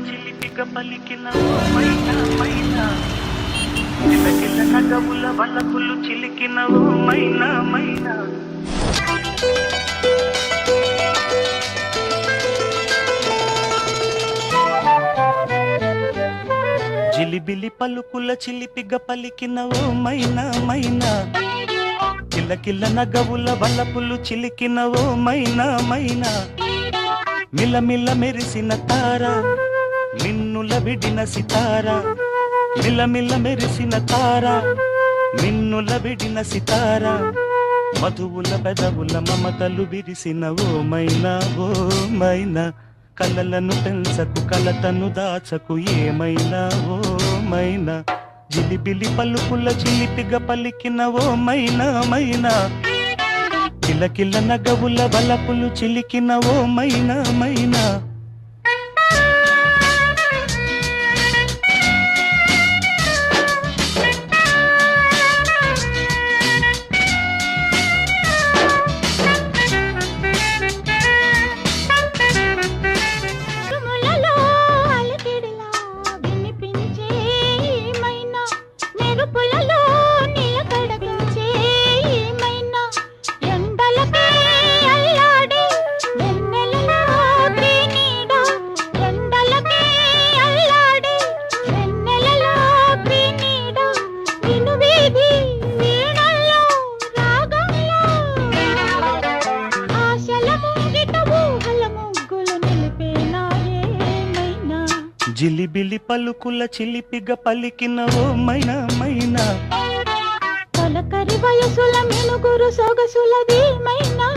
చిలిపిగా పలికిన ఓ మైనా మైనా, కిలకిల నగవుల వలపులు చిలికిన ఓ మైనా మైనా. జిలిబిలి పలుకుల చిలిపిగా పలికిన ఓ మైనా మైనా, కిలకిల నగవుల వలపులు చిలికిన ఓ మైనా మైనా. మిలమిల మెరిసిన తార, మిన్నుల విడిన సితార, మిలమిల మెరిసిన తార, మిన్నుల విడిన సితార. మధువుల పెదవుల మమతలు విరిసిన ఓ మైనా ఓ మైనా. కలలను పెంచకు కలతను దాచకు ఏమైనా ఓ మైనా. జిలిబిలి పలుకుల చిలిపిగా పలికిన ఓ మైనా మైనా, కిలకిల నగవుల బలపులు చిలికిన ఓ మైనా మైనా. జిలిబిలి పలుకుల చిలిపిగా పలికిన ఓ మైనా మైనా. తొలకరి వయసుల మినుగురు సొగసులది మైనా